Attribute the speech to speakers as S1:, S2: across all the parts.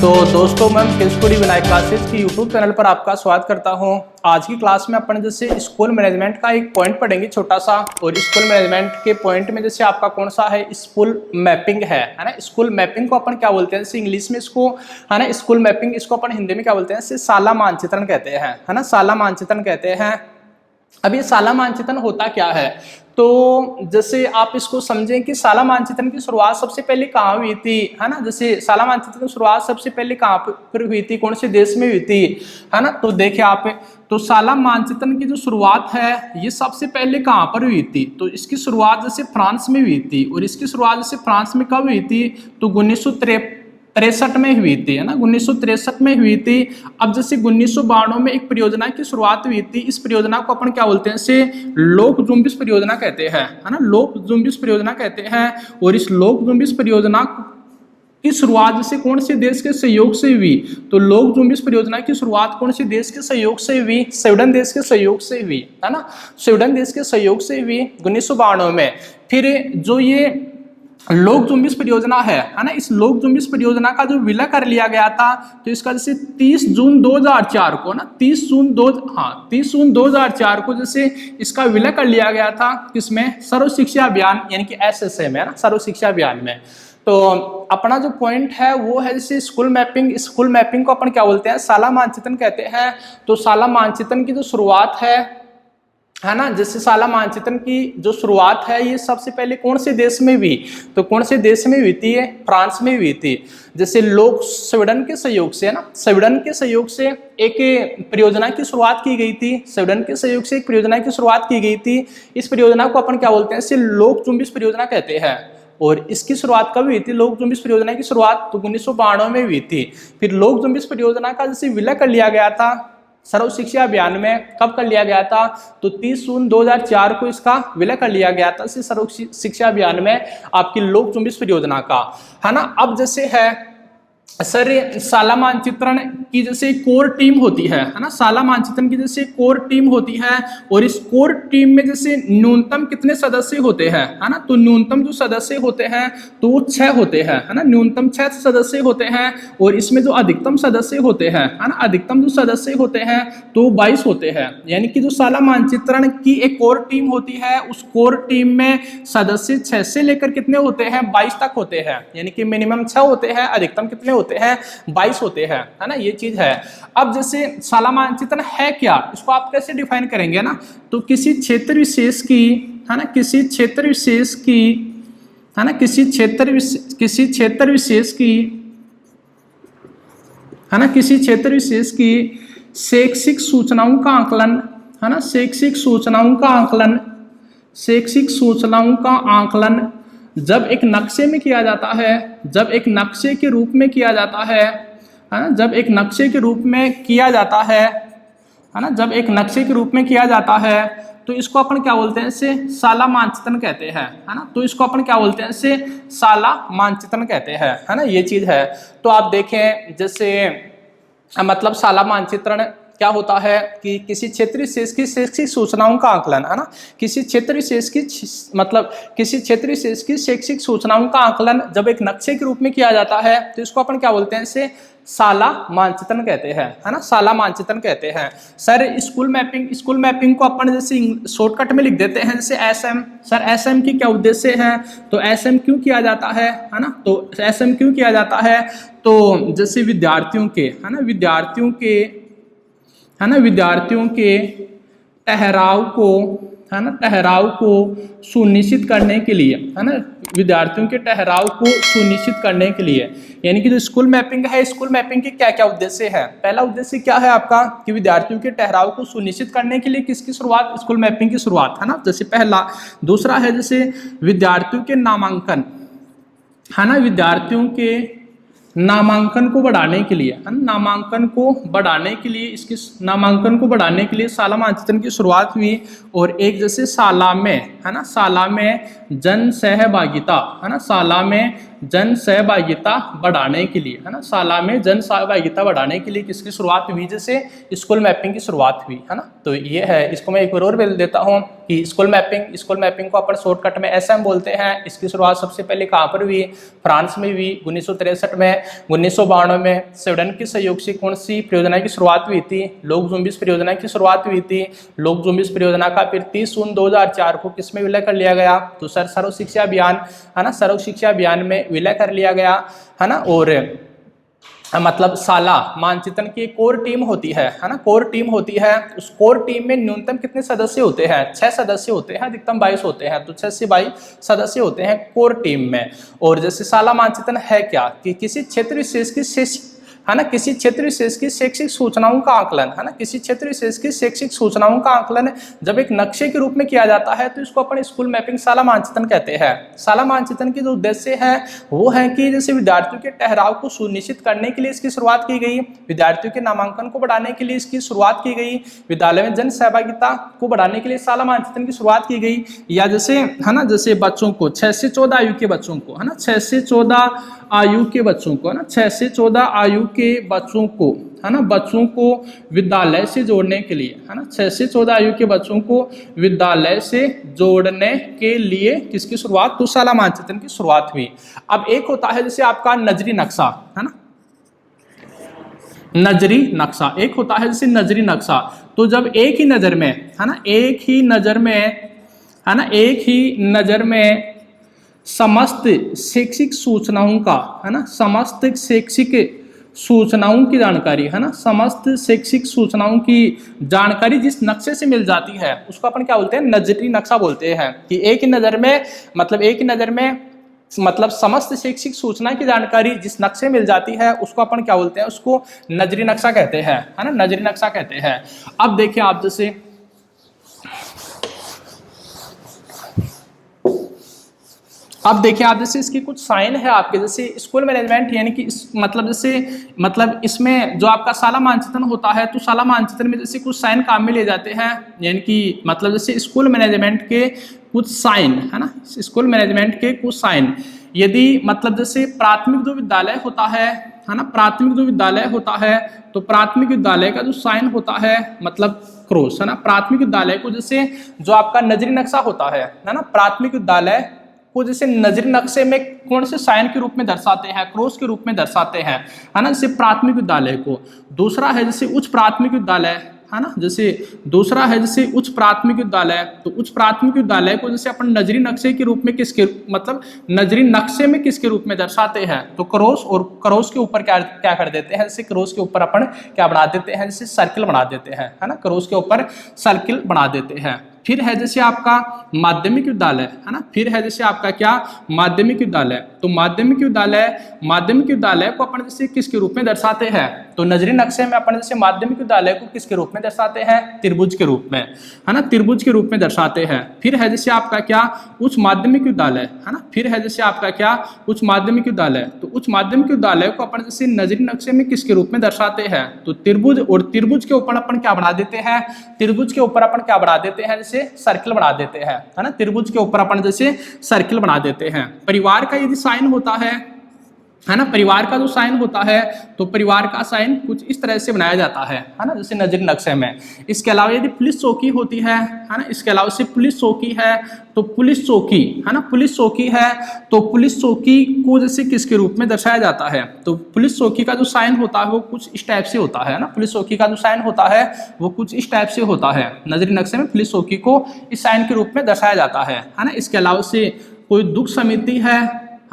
S1: तो दोस्तों मैं केसकोडी विनायक क्लासेस की यूट्यूब चैनल पर आपका स्वागत करता हूं। आज की क्लास में अपन जैसे स्कूल मैनेजमेंट का एक पॉइंट पढ़ेंगे छोटा सा, और स्कूल मैनेजमेंट के पॉइंट में जैसे आपका कौन सा है, स्कूल मैपिंग है ना। स्कूल मैपिंग को अपन क्या बोलते हैं, जैसे इंग्लिश में इसको है ना स्कूल मैपिंग, इसको अपन हिंदी में क्या बोलते हैं, जैसे साला मानचित्रण कहते हैं, है ना, साला मानचित्रण कहते हैं। अब ये साला मानचित्रण होता क्या है, तो जैसे आप इसको समझें कि साला मानचित्रण की शुरुआत सबसे पहले कहाँ हुई थी, है ना। जैसे साला मानचित्रण की शुरुआत सबसे पहले कहाँ पर हुई थी, कौन से देश में हुई थी, है ना। तो देखिए आप, तो साला मानचित्रण की जो शुरुआत है ये सबसे पहले कहाँ पर हुई थी, तो इसकी शुरुआत जैसे फ्रांस में हुई थी। और इसकी शुरुआत जैसे फ्रांस में कब हुई थी, तो 1963 में हुई थी, है ना, 1963 में हुई थी। अब जैसे 1992 में एक परियोजना की शुरुआत हुई थी। इस परियोजना को अपन क्या बोलते हैं, से लोक जुम्बिश परियोजना कहते हैं, है ना, लोक जुम्बिश परियोजना कहते हैं। और इस लोक जुम्बिश परियोजना की शुरुआत जैसे कौन से देश के सहयोग से हुई, तो लोक जुम्बिश परियोजना की शुरुआत कौन से देश के सहयोग से हुई, स्वीडन देश के सहयोग से हुई, है ना, स्वीडन देश के सहयोग से हुई 1992 में। फिर जो ये लोक जुम्बिश परियोजना है ना, इस लोक जुम्बिश परियोजना का जो विलय कर लिया गया था, तो इसका जैसे 30 जून 2004 को ना 30 जून 2004 को जैसे इसका विलय कर लिया गया था, किसमें, सर्व शिक्षा अभियान यानी कि SSA में, है ना, सर्व शिक्षा अभियान में। तो अपना जो पॉइंट है वो है जैसे स्कूल मैपिंग। स्कूल मैपिंग को अपन क्या बोलते हैं, साला मानचित्रण कहते हैं। तो साला मानचित्रण की जो शुरुआत है ना, जैसे साला मानचित्रण की जो शुरुआत है ये सबसे पहले कौन से देश में हुई, तो कौन से देश में हुई थी, फ्रांस में हुई थी। जैसे लोग स्वीडन के सहयोग से, है ना, स्वीडन के सहयोग से एक परियोजना की शुरुआत की गई थी। स्वीडन के सहयोग से एक परियोजना की शुरुआत की गई थी। इस परियोजना को अपन क्या बोलते हैं, इसे लोक जुम्बिश परियोजना कहते हैं। और इसकी शुरुआत कब हुई थी, लोक जुम्बिश परियोजना की शुरुआत तो 1992 में हुई थी। फिर लोक जुम्बिश परियोजना का जैसे विलय कर लिया गया था सर्व शिक्षा अभियान में, कब कर लिया गया था, तो 30 जून 2004 को इसका विलय कर लिया गया था सर्व शिक्षा अभियान में आपकी लोक जुम्बिश परियोजना का, है ना। अब जैसे है सर साला मानचित्रण की जैसे कोर टीम होती है ना, साला मानचित्रण की जैसे कोर टीम होती है। और इस कोर टीम में जैसे न्यूनतम कितने सदस्य होते हैं, है ना, तो न्यूनतम जो सदस्य होते हैं तो वो 6 होते हैं, है ना, न्यूनतम 6 सदस्य होते हैं। और इसमें जो अधिकतम सदस्य होते हैं, है ना, अधिकतम जो सदस्य होते हैं तो 22 होते हैं। यानी कि जो साला मानचित्रण की एक कोर टीम होती है, उस कोर टीम में सदस्य 6 से लेकर कितने होते हैं, 22 तक होते हैं। यानी कि मिनिमम 6 होते हैं, अधिकतम कितने होते हैं, 22 होते हैं, है ना, ये चीज है। अब जैसे साला मानचित्रण है क्या, इसको आप कैसे डिफाइन करेंगे ना, तो किसी क्षेत्र विशेष की, है ना, किसी क्षेत्र विशेष की, है ना, किसी क्षेत्र विशेष की, है ना, किसी क्षेत्र विशेष की शैक्षिक सूचनाओं का आकलन, है ना, शैक्षिक सूचनाओं का आकलन, शैक्षिक सूचनाओं का आकलन जब एक नक्शे में किया जाता है, जब एक नक्शे के रूप में किया जाता है ना, जब एक नक्शे के रूप में किया जाता है ना, जब एक नक्शे के रूप में किया जाता है, तो इसको अपन क्या बोलते हैं, इसे साला मानचित्रण कहते हैं, है ना। तो इसको अपन क्या बोलते हैं, इसे साला मानचित्रण कहते हैं, है ना, ये चीज है। तो आप देखें जैसे मतलब साला मानचित्रण क्या होता है कि किसी क्षेत्र विशेष की शैक्षिक सूचनाओं का आकलन, है ना, किसी क्षेत्र विशेष की मतलब किसी क्षेत्र विशेष की शैक्षिक सूचनाओं का आकलन जब एक नक्शे के रूप में किया जाता है, तो इसको अपन क्या बोलते हैं, इसे साला मानचित्रण कहते हैं, है ना, साला मानचित्रण कहते हैं। सर स्कूल मैपिंग को अपन जैसे शॉर्टकट में लिख देते हैं जैसे SM। सर SM की क्या उद्देश्य है, तो SM क्यों किया जाता है ना, तो SM क्यों किया जाता है, तो जैसे विद्यार्थियों के, है ना, विद्यार्थियों के ठहराव को, है ना, ठहराव को सुनिश्चित करने के लिए, है ना, विद्यार्थियों के ठहराव को सुनिश्चित करने के लिए। यानी कि जो स्कूल मैपिंग है, स्कूल मैपिंग के क्या क्या उद्देश्य है, पहला उद्देश्य क्या है आपका कि विद्यार्थियों के ठहराव को सुनिश्चित करने के लिए किसकी शुरुआत, स्कूल मैपिंग की शुरुआत, है ना, जैसे पहला। दूसरा है जैसे विद्यार्थियों के नामांकन, है ना, विद्यार्थियों के नामांकन को बढ़ाने के लिए, है ना, नामांकन को बढ़ाने के लिए, इसकी नामांकन को बढ़ाने के लिए साला मानचित्रण की शुरुआत हुई। और एक जैसे साला में, है ना, साला में जन सहभागिता, है ना, साला में जन सहभागिता बढ़ाने के लिए, है ना, साला में जन सहभागिता बढ़ाने के लिए किसकी शुरुआत हुई, जैसे स्कूल मैपिंग की शुरुआत हुई, है ना। तो ये है, इसको मैं एक बार और बोल देता हूँ कि स्कूल मैपिंग को अपन शॉर्टकट में SM बोलते हैं। इसकी शुरुआत सबसे पहले कहाँ पर हुई? फ्रांस में हुई 1963 में। 1992 में स्वीडन के सहयोग से कौन सी परियोजना की शुरुआत हुई थी? लोक जुम्बिश परियोजना की शुरुआत हुई थी। लोक जुम्बिश परियोजना का फिर 30 जून 2004 को किसमें विलय कर लिया गया? तो सर सर्व शिक्षा अभियान, है ना, सर्व शिक्षा अभियान में विलय कर लिया गया, है ना। और मतलब साला मानचित्रण की कोर टीम होती है ना, कोर टीम होती है। उस कोर टीम में न्यूनतम कितने सदस्य होते हैं? 6 सदस्य होते हैं, अधिकतम 22 होते हैं, तो 6 से 22 सदस्य होते हैं कोर टीम में। और जैसे साला मानचित्रण है क्या कि किसी क्षेत्र विशेष की है ना, किसी क्षेत्र विशेष की शैक्षिक सूचनाओं का आकलन, है ना, किसी क्षेत्र विशेष की शैक्षिक सूचनाओं का आकलन जब एक नक्शे के रूप में किया जाता है तो इसको अपन स्कूल मैपिंग साला मानचित्रण कहते हैं। साला मानचित्रण के जो उद्देश्य है वो है कि जैसे विद्यार्थियों के ठहराव को सुनिश्चित करने के लिए इसकी शुरुआत की गई, विद्यार्थियों के नामांकन को बढ़ाने के लिए इसकी शुरुआत की गई, विद्यालय में जन सहभागिता को बढ़ाने के लिए साला मानचित्रण की शुरुआत की गई। या जैसे, है ना, जैसे बच्चों को 6 से 14 आयु के बच्चों को, है ना, 6 से 14 आयु के बच्चों को, है ना, 6 से 14 आयु के बच्चों को, है ना, बच्चों को विद्यालय से जोड़ने के लिए, है ना, 6 से 14 आयु के बच्चों को विद्यालय से जोड़ने के लिए किसकी शुरुआत? तो साला मानचित्रण की शुरुआत हुई। अब एक होता है जैसे आपका नजरी नक्शा, है ना, नजरी नक्शा, एक होता है जैसे नजरी नक्शा। तो जब एक ही नजर में, है ना, एक ही नजर में, है ना, एक ही नजर में समस्त शैक्षिक सूचनाओं का, है ना, समस्त शैक्षिक सूचनाओं की जानकारी, है ना, समस्त शैक्षिक सूचनाओं की जानकारी जिस नक्शे से मिल जाती है उसको अपन क्या बोलते हैं? नजरी नक्शा बोलते हैं। कि एक ही नज़र में, मतलब एक ही नज़र में, मतलब समस्त शैक्षिक सूचना की जानकारी जिस नक्शे मिल जाती है उसको अपन क्या बोलते हैं? उसको नजरी नक्शा कहते हैं, है ना, नजरी नक्शा कहते हैं। अब देखिए आप जैसे इसकी कुछ साइन है आपके, जैसे स्कूल मैनेजमेंट, यानी कि मतलब इसमें जो आपका साला मानचित्रण होता है तो साला मानचित्रण में जैसे कुछ साइन काम में ले जाते हैं, यानी कि मतलब जैसे स्कूल मैनेजमेंट के कुछ साइन, है ना, स्कूल मैनेजमेंट के कुछ साइन। यदि मतलब जैसे प्राथमिक जो विद्यालय होता है ना, प्राथमिक जो विद्यालय होता है तो प्राथमिक विद्यालय का जो साइन होता है मतलब क्रॉस, है ना, प्राथमिक विद्यालय को जैसे जो आपका नजरी नक्शा होता है ना, प्राथमिक विद्यालय को जैसे नजरी नक्शे में कौन से साइन के रूप में दर्शाते हैं? क्रॉस के रूप में दर्शाते हैं, है ना, जैसे प्राथमिक विद्यालय को। दूसरा है जैसे उच्च प्राथमिक विद्यालय, है ना, जैसे दूसरा है जैसे उच्च प्राथमिक विद्यालय, तो उच्च प्राथमिक विद्यालय को जैसे अपन नजरी नक्शे के रूप में किसके, मतलब नजरी नक्शे में किसके रूप में दर्शाते हैं? तो क्रॉस, और क्रॉस के ऊपर क्या कर देते हैं? जैसे क्रॉस के ऊपर अपन क्या बना देते हैं? जैसे सर्किल बना देते हैं, है ना, क्रॉस के ऊपर सर्किल बना देते हैं। फिर है जैसे आपका माध्यमिक विद्यालय, है ना, फिर है जैसे आपका क्या? माध्यमिक विद्यालय। तो माध्यमिक विद्यालय को अपन जैसे किसके रूप में दर्शाते हैं? तो नजरी नक्शे में अपन जैसे माध्यमिक विद्यालय को किसके रूप में दर्शाते हैं? त्रिभुज के रूप में, है ना, त्रिभुज के रूप में दर्शाते हैं। फिर है जैसे आपका क्या? उच्च माध्यमिक विद्यालय, है ना, फिर है जैसे आपका क्या? उच्च माध्यमिक विद्यालय। तो उच्च माध्यमिक विद्यालय को अपन जैसे नजरी नक्शे में किसके रूप में दर्शाते हैं? तो त्रिभुज, और त्रिभुज के ऊपर अपन क्या बना देते हैं? त्रिभुज के ऊपर अपन क्या बना देते हैं? जैसे सर्किल बना देते हैं, है ना, त्रिभुज के ऊपर अपन जैसे सर्किल बना देते हैं। परिवार का यदि साइन होता है ना, परिवार का जो साइन होता है तो परिवार का साइन कुछ इस तरह से बनाया जाता है ना, जैसे नजरी नक्शे में। इसके अलावा यदि पुलिस चौकी होती है ना, इसके अलावा से पुलिस चौकी है तो पुलिस चौकी, है ना, पुलिस चौकी है तो पुलिस चौकी को जैसे किसके रूप में दर्शाया जाता है? तो पुलिस चौकी का जो साइन होता है वो कुछ इस टाइप से होता है ना, पुलिस चौकी का जो साइन होता है वो कुछ इस टाइप से होता है। नजरी नक्शे में पुलिस चौकी को इस साइन के रूप में दर्शाया जाता है ना। इसके अलावा से कोई दुख समिति है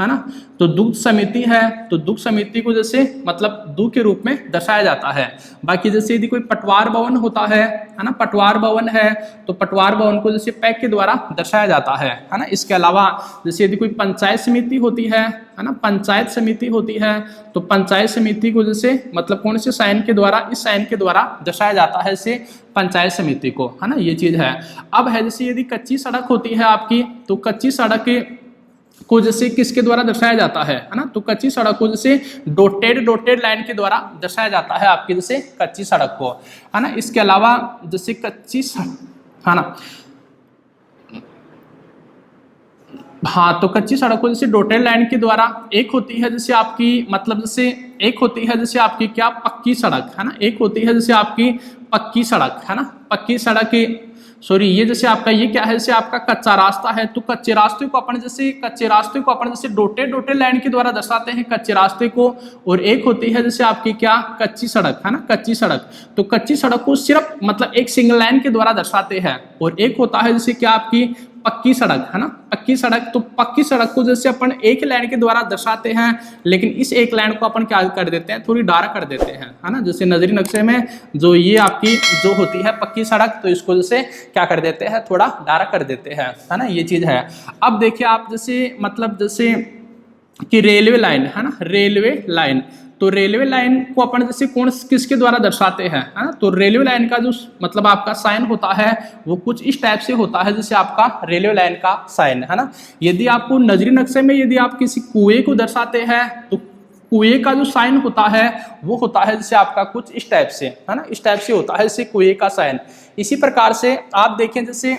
S1: ना, तो दुग्ध समिति है तो दुग्ध समिति को जैसे मतलब दू के रूप में दर्शाया जाता है। बाकी जैसे यदि कोई पटवार भवन होता है ना, पटवार भवन है तो पटवार भवन को जैसे पैक के द्वारा दर्शाया जाता है ना। इसके अलावा जैसे यदि कोई पंचायत समिति होती है ना, पंचायत समिति होती है तो पंचायत समिति को जैसे मतलब कौन से साइन के द्वारा? इस साइन के द्वारा दर्शाया जाता है इसे पंचायत समिति को, है ना, ये चीज है। अब है जैसे यदि कच्ची सड़क होती है आपकी तो कच्ची सड़क को जैसे किसके द्वारा दर्शाया जाता है ना, तो कच्ची सड़क को जैसे डॉटेड लाइन के द्वारा दर्शाया जाता है आपकी जैसे कच्ची सड़क को, है ना। इसके अलावा जैसे कच्ची है ना, हाँ, तो कच्ची सड़क को जैसे डॉटेड लाइन के द्वारा, एक होती है जैसे आपकी मतलब जैसे एक होती है जैसे आपकी क्या? पक्की सड़क, है ना, एक होती है जैसे आपकी पक्की सड़क, है ना, पक्की सड़क सॉरी ये जैसे आपका ये क्या है, जैसे आपका कच्चा रास्ता है, तो कच्चे रास्ते को अपन जैसे डोटे डोटे लाइन के द्वारा दर्शाते हैं कच्चे रास्ते को। और एक होती है जैसे आपकी क्या, कच्ची सड़क है ना, कच्ची सड़क। तो कच्ची सड़क को सिर्फ मतलब एक सिंगल लाइन के द्वारा दर्शाते हैं। और एक होता है जैसे क्या आपकी पक्की सड़क है ना, पक्की सड़क। तो पक्की सड़क को जैसे अपन एक लाइन के द्वारा दर्शाते हैं, लेकिन इस एक लाइन को अपन क्या कर देते हैं, थोड़ी डार्क कर देते हैं, है ना। जैसे नजरी नक्शे में जो ये आपकी जो होती है पक्की सड़क, तो इसको जैसे क्या कर देते हैं, थोड़ा डार्क कर देते हैं, है ना, ये चीज है। अब देखिए आप जैसे मतलब जैसे कि रेलवे लाइन है ना, रेलवे लाइन। तो रेलवे लाइन को अपन जैसे कौन किसके द्वारा दर्शाते हैं, है ना। तो रेलवे लाइन का जो मतलब आपका साइन होता है वो कुछ इस टाइप से होता है, जैसे आपका रेलवे लाइन का साइन है ना। यदि आपको नजरी नक्शे में यदि आप किसी कुएं को दर्शाते हैं, तो कुएं का जो साइन होता है वो होता है जैसे आपका कुछ इस टाइप से, है ना, इस टाइप से होता है जैसे कुएं का साइन। इसी प्रकार से आप देखें जैसे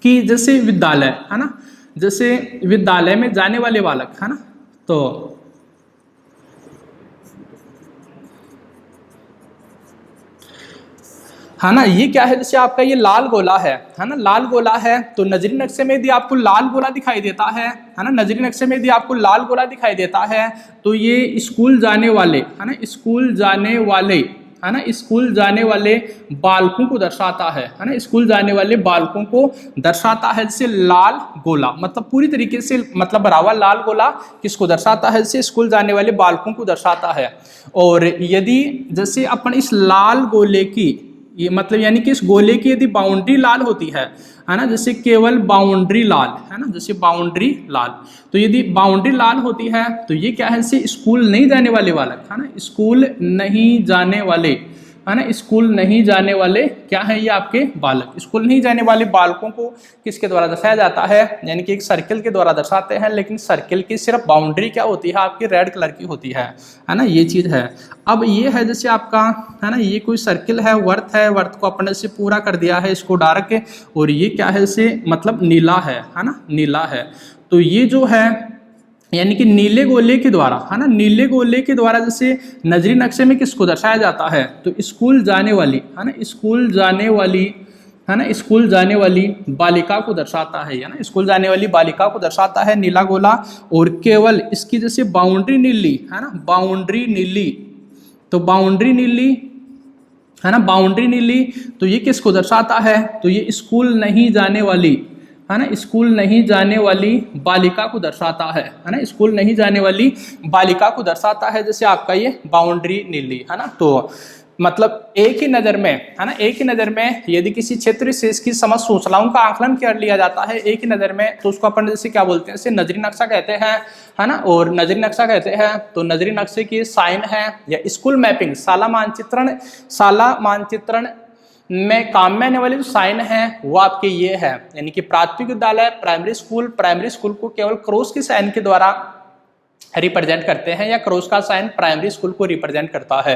S1: कि जैसे विद्यालय है ना, जैसे विद्यालय में जाने वाले बालक है ना, तो है ना, ये क्या है, जैसे आपका ये लाल गोला है ना, लाल गोला है। तो नजरी नक्शे में यदि आपको लाल गोला दिखाई देता है ना, नजरी नक्शे में यदि आपको लाल गोला दिखाई देता है, तो ये स्कूल जाने वाले है ना, स्कूल जाने वाले है ना, स्कूल जाने वाले बालकों को दर्शाता है ना, स्कूल जाने वाले बालकों को दर्शाता है। जैसे लाल गोला मतलब पूरी तरीके से मतलब बराबर लाल गोला किसको दर्शाता है, जैसे स्कूल जाने वाले बालकों को दर्शाता है। और यदि जैसे अपन इस लाल गोले की ये मतलब यानी कि इस गोले की यदि बाउंड्री लाल होती है ना, जैसे केवल बाउंड्री लाल है ना, जैसे बाउंड्री लाल, तो यदि बाउंड्री लाल होती है तो ये क्या है, जैसे स्कूल नहीं जाने वाले बालक है ना, स्कूल नहीं जाने वाले है ना, स्कूल नहीं जाने वाले क्या है, ये आपके बालक। स्कूल नहीं जाने वाले बालकों को किसके द्वारा दर्शाया जाता है, यानी कि एक सर्किल के द्वारा दर्शाते हैं, लेकिन सर्किल की सिर्फ बाउंड्री क्या होती है, आपकी रेड कलर की होती है ना, ये चीज है। अब ये है जैसे आपका है ना, ये कोई सर्किल है, वर्त है, वर्त को अपने से पूरा कर दिया है इसको डार्क। और ये क्या है, जैसे मतलब नीला है ना, नीला है। तो ये जो है यानी कि नीले गोले के द्वारा है ना, नीले गोले के द्वारा जैसे नजरी नक्शे में किसको दर्शाया जाता है, तो स्कूल जाने वाली है ना, स्कूल जाने वाली है ना, स्कूल जाने वाली बालिका को दर्शाता है ना, स्कूल जाने वाली बालिका को दर्शाता है नीला गोला। और केवल इसकी जैसे बाउंड्री नीली है ना, बाउंड्री नीली, तो बाउंड्री नीली है ना, बाउंड्री नीली, तो ये किसको दर्शाता है, तो ये स्कूल नहीं जाने वाली है ना, स्कूल नहीं जाने वाली बालिका को दर्शाता है ना, स्कूल नहीं जाने वाली बालिका को दर्शाता है, जैसे आपका ये बाउंड्री नीली है ना। तो मतलब एक ही नज़र में है ना, एक ही नज़र में यदि किसी क्षेत्र से इसकी समस्त सूचनाओं का आकलन कर लिया जाता है एक ही नज़र में, तो उसको अपन जैसे क्या बोलते हैं, जैसे नजरी नक्शा कहते हैं है ना। और नजरी नक्शा कहते हैं, तो नजरी नक्शे की साइन है या स्कूल मैपिंग, शाला मानचित्रण में काम में आने वाले जो साइन है वो आपके ये है, यानी कि प्राथमिक विद्यालय प्राइमरी स्कूल को केवल क्रॉस के साइन के द्वारा रिप्रेजेंट करते हैं, या क्रॉस का साइन प्राइमरी स्कूल को रिप्रेजेंट करता है।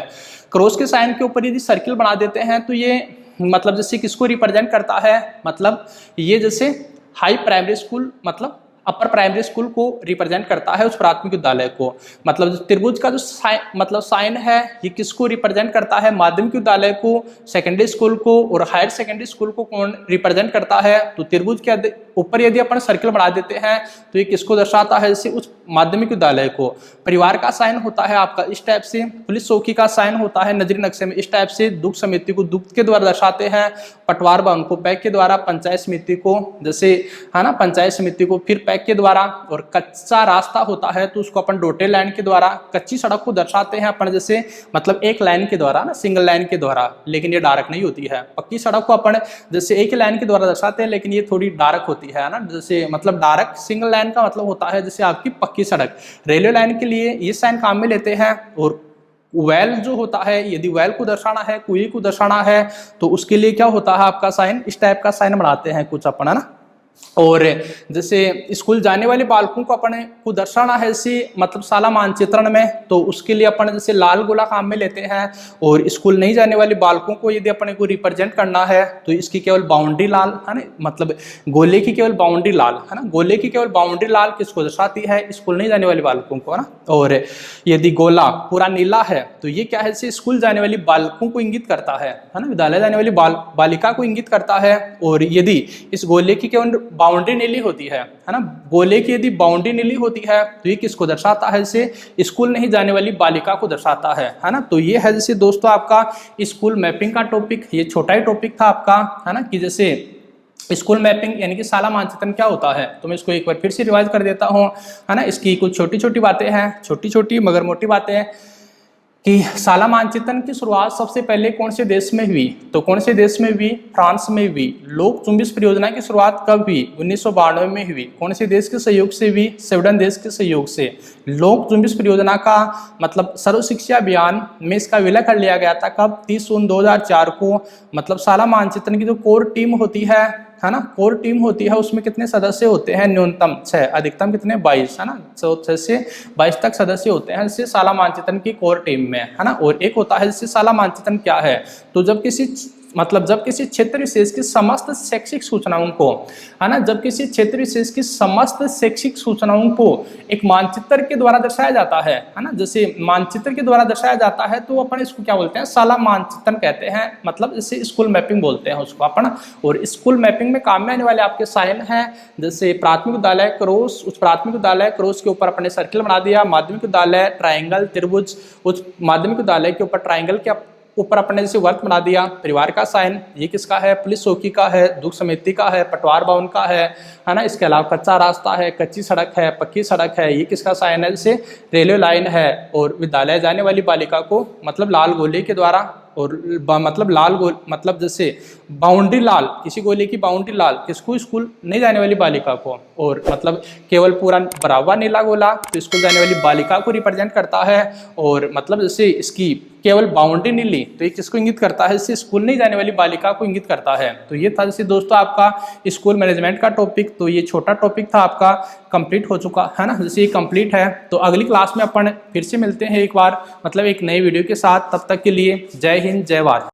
S1: क्रॉस के साइन के ऊपर यदि सर्किल बना देते हैं तो ये मतलब जैसे किसको रिप्रेजेंट करता है, मतलब ये जैसे हाई प्राइमरी स्कूल मतलब अपर प्राइमरी स्कूल को रिप्रेजेंट करता है, उस प्राथमिक विद्यालय को। मतलब त्रिभुज का जो साइन है ये किसको रिप्रेजेंट करता है, माध्यमिक विद्यालय को, सेकेंडरी स्कूल को, और हायर सेकेंडरी स्कूल को कौन रिप्रेजेंट करता है, तो त्रिभुज के ऊपर यदि अपन सर्किल बना देते हैं तो ये किसको दर्शाता है, जैसे उस माध्यमिक विद्यालय को। परिवार का साइन होता है आपका इस टाइप से, पुलिस चौकी का साइन होता है नजरी नक्शे में इस टाइप से, दुख समिति को दुख के द्वारा दर्शाते हैं, पटवार भवन को पैक के द्वारा, पंचायत समिति को जैसे है ना, पंचायत समिति को फिर पैक के द्वारा, और कच्चा रास्ता होता है तो उसको अपन डोटे लाइन के द्वारा, कच्ची सड़क को दर्शाते हैं अपन जैसे मतलब एक लाइन के द्वारा ना, सिंगल लाइन के द्वारा, लेकिन ये डार्क नहीं होती है। पक्की सड़क को अपन जैसे एक लाइन के द्वारा दर्शाते हैं, लेकिन ये थोड़ी डार्क होती है ना, जैसे मतलब डार्क सिंगल लाइन का मतलब होता है जैसे आपकी पक्की सड़क। रेलवे लाइन के लिए ये साइन काम में लेते हैं। और वेल जो होता है, यदि वेल को दर्शाना है, कुएं को दर्शाना है, तो उसके लिए क्या होता है आपका साइन, इस टाइप का साइन बनाते हैं कुछ अपन है ना। और जैसे स्कूल जाने वाले बालकों को अपने को दर्शाना है जैसे मतलब शाला मानचित्रण में, तो उसके लिए अपन जैसे लाल गोला काम में लेते हैं। और स्कूल नहीं जाने वाले बालकों को यदि अपने को रिप्रेजेंट करना है तो इसकी केवल बाउंड्री लाल है ना, मतलब गोले की केवल बाउंड्री लाल है ना, गोले की केवल बाउंड्री लाल किसको दर्शाती है, स्कूल नहीं जाने वाले बालकों को है ना। और यदि गोला पूरा नीला है तो ये क्या है, जैसे स्कूल जाने वाली बालकों को इंगित करता है ना, विद्यालय जाने वाली बालिका को इंगित करता है। और यदि इस गोले की केवल बाउंड्री नीली होती है ना, गोले की यदि बाउंड्री नीली होती है तो ये किसको दर्शाता है, जैसे स्कूल नहीं जाने वाली बालिका को दर्शाता है ना। तो ये है जैसे दोस्तों आपका स्कूल मैपिंग का टॉपिक, ये छोटा ही टॉपिक था आपका है ना, कि जैसे स्कूल मैपिंग यानी कि शाला मानचित्रण क्या होता है। तो मैं इसको एक बार फिर से रिवाइज कर देता हूँ है ना। इसकी कुछ छोटी छोटी बातें हैं, छोटी छोटी मगर मोटी बातें हैं, कि शाला मानचित्रण की शुरुआत सबसे पहले कौन से देश में हुई, तो कौन से देश में हुई, फ्रांस में हुई। लोक चुंबिश परियोजना की शुरुआत कब हुई, 1992 में हुई। कौन से देश के सहयोग से हुई, स्वीडन देश के सहयोग से। लोक चुंबिश परियोजना का मतलब सर्व शिक्षा अभियान में इसका विलय कर लिया गया था कब, 30 जून 2004 को। मतलब शाला मानचित्रण की जो कोर टीम होती है ना, कोर टीम होती है, उसमें कितने सदस्य होते हैं, न्यूनतम 6, अधिकतम कितने 22 है ना, 6 से 22 तक सदस्य होते हैं जैसे शाला मानचित्रण की कोर टीम में है ना। और एक होता है जैसे शाला मानचित्रण क्या है, तो जब किसी क्षेत्र विशेष की समस्त शैक्षिक सूचनाओं को है ना, जब किसी क्षेत्र विशेष की समस्त शैक्षिक सूचनाओं को एक मानचित्र के द्वारा दर्शाया जाता है ना, जैसे मानचित्र के द्वारा दर्शाया जाता है तो अपन इसको क्या बोलते हैं, शाला मानचित्रण कहते हैं। मतलब जैसे स्कूल मैपिंग बोलते हैं उसको अपन। और स्कूल मैपिंग में काम में आने वाले आपके साइन हैं, जैसे प्राथमिक विद्यालय क्रॉस, उस प्राथमिक विद्यालय क्रॉस के ऊपर अपने सर्किल बना दिया। माध्यमिक विद्यालय ट्राइंगल त्रिभुज, उस माध्यमिक विद्यालय के ऊपर ट्राइंगल के ऊपर अपने जैसे वर्क बना दिया। परिवार का साइन ये किसका है, पुलिस चौकी का है, दुख समिति का है, पटवार भवन का है ना। इसके अलावा कच्चा रास्ता है, कच्ची सड़क है, पक्की सड़क है, ये किसका साइन है, जैसे रेलवे लाइन है। और विद्यालय जाने वाली बालिका को मतलब लाल गोले के द्वारा, और मतलब लाल गोल मतलब जैसे बाउंड्री लाल, किसी गोले की बाउंड्री लाल किसको, स्कूल नहीं जाने वाली बालिका को। और मतलब केवल पूरा बराबर नीला गोला तो स्कूल जाने वाली बालिका को रिप्रेजेंट करता है। और मतलब जैसे इसकी केवल बाउंड्री नीली तो ये किसको इंगित करता है, जैसे स्कूल नहीं जाने वाली बालिका को इंगित करता है। तो ये था जैसे दोस्तों आपका स्कूल मैनेजमेंट का टॉपिक। तो ये छोटा टॉपिक था आपका, कंप्लीट हो चुका है ना, जैसे ये कंप्लीट है। तो अगली क्लास में अपन फिर से मिलते हैं एक बार, मतलब एक नई वीडियो के साथ। तब तक के लिए जय हिंद, जय भारत।